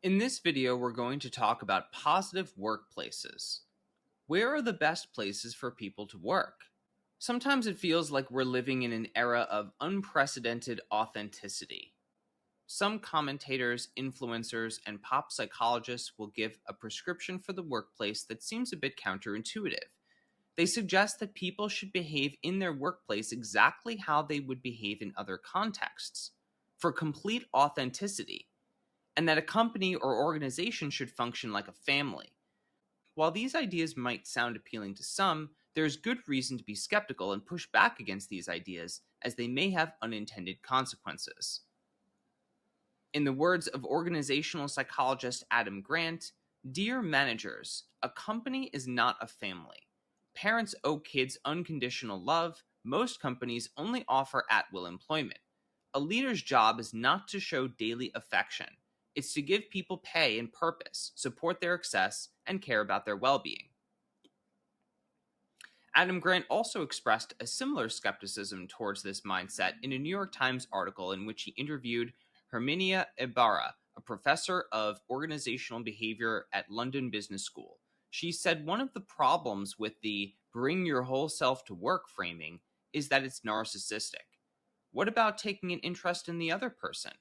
In this video, we're going to talk about positive workplaces. Where are the best places for people to work? Sometimes it feels like we're living in an era of unprecedented authenticity. Some commentators, influencers, and pop psychologists will give a prescription for the workplace that seems a bit counterintuitive. They suggest that people should behave in their workplace exactly how they would behave in other contexts, for complete authenticity, and that a company or organization should function like a family. While these ideas might sound appealing to some, there's good reason to be skeptical and push back against these ideas, as they may have unintended consequences. In the words of organizational psychologist Adam Grant, "Dear managers, a company is not a family. Parents owe kids unconditional love. Most companies only offer at-will employment. A leader's job is not to show daily affection. It's to give people pay and purpose, support their success, and care about their well-being." Adam Grant also expressed a similar skepticism towards this mindset in a New York Times article in which he interviewed Herminia Ibarra, a professor of organizational behavior at London Business School. She said one of the problems with the "bring your whole self to work" framing is that it's narcissistic. What about taking an interest in the other person?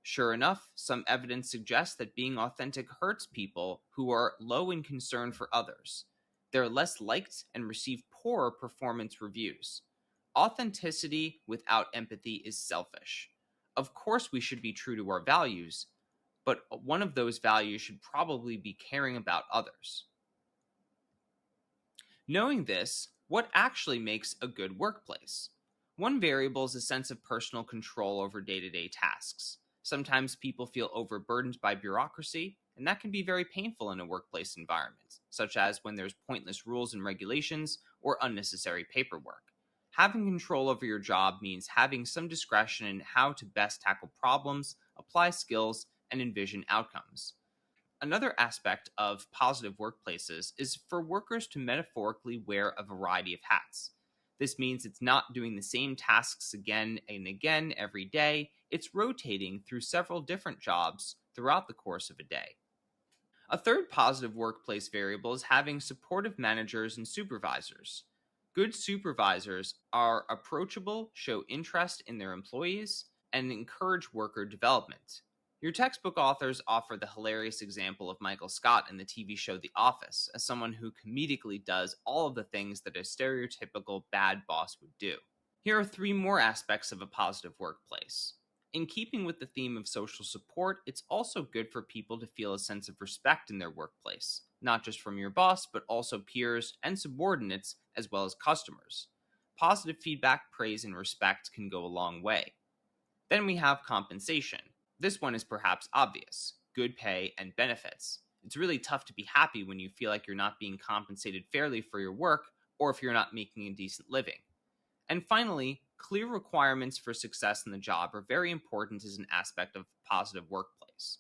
Sure enough, some evidence suggests that being authentic hurts people who are low in concern for others. They're less liked and receive poorer performance reviews. Authenticity without empathy is selfish. Of course, we should be true to our values, but one of those values should probably be caring about others. Knowing this, what actually makes a good workplace? One variable is a sense of personal control over day-to-day tasks. Sometimes people feel overburdened by bureaucracy, and that can be very painful in a workplace environment, such as when there's pointless rules and regulations or unnecessary paperwork. Having control over your job means having some discretion in how to best tackle problems, apply skills, and envision outcomes. Another aspect of positive workplaces is for workers to metaphorically wear a variety of hats. This means it's not doing the same tasks again and again every day. It's rotating through several different jobs throughout the course of a day. A third positive workplace variable is having supportive managers and supervisors. Good supervisors are approachable, show interest in their employees, and encourage worker development. Your textbook authors offer the hilarious example of Michael Scott in the TV show The Office as someone who comedically does all of the things that a stereotypical bad boss would do. Here are three more aspects of a positive workplace. In keeping with the theme of social support, it's also good for people to feel a sense of respect in their workplace, not just from your boss, but also peers and subordinates, as well as customers. Positive feedback, praise, and respect can go a long way. Then we have compensation. This one is perhaps obvious: good pay and benefits. It's really tough to be happy when you feel like you're not being compensated fairly for your work, or if you're not making a decent living. And finally, clear requirements for success in the job are very important as an aspect of a positive workplace.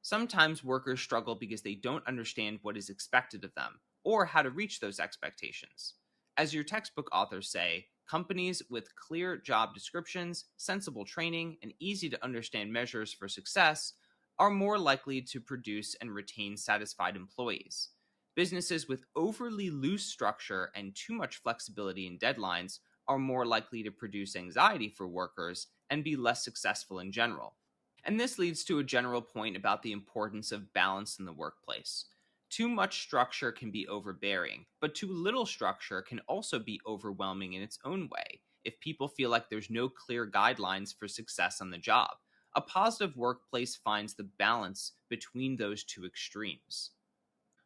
Sometimes workers struggle because they don't understand what is expected of them, or how to reach those expectations. As your textbook authors say, companies with clear job descriptions, sensible training, and easy to understand measures for success are more likely to produce and retain satisfied employees. Businesses with overly loose structure and too much flexibility in deadlines are more likely to produce anxiety for workers and be less successful in general. And this leads to a general point about the importance of balance in the workplace. Too much structure can be overbearing, but too little structure can also be overwhelming in its own way if people feel like there's no clear guidelines for success on the job. A positive workplace finds the balance between those two extremes.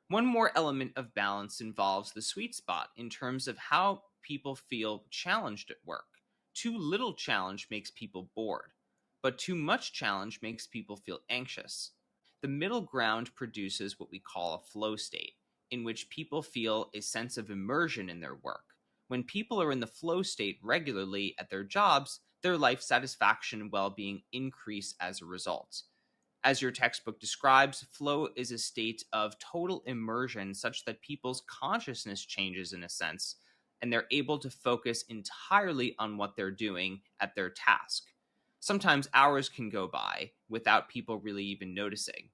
One more element of balance involves the sweet spot in terms of how people feel challenged at work. Too little challenge makes people bored, but too much challenge makes people feel anxious. The middle ground produces what we call a flow state, in which people feel a sense of immersion in their work. When people are in the flow state regularly at their jobs, their life satisfaction and well-being increase as a result. As your textbook describes, flow is a state of total immersion such that people's consciousness changes in a sense, and they're able to focus entirely on what they're doing at their task. Sometimes hours can go by without people really even noticing.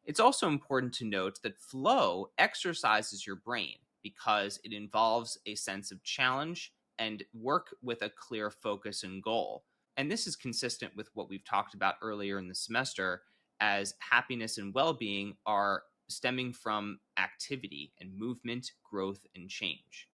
It's also important to note that flow exercises your brain because it involves a sense of challenge and work with a clear focus and goal. And this is consistent with what we've talked about earlier in the semester, as happiness and well being are stemming from activity and movement, growth, and change.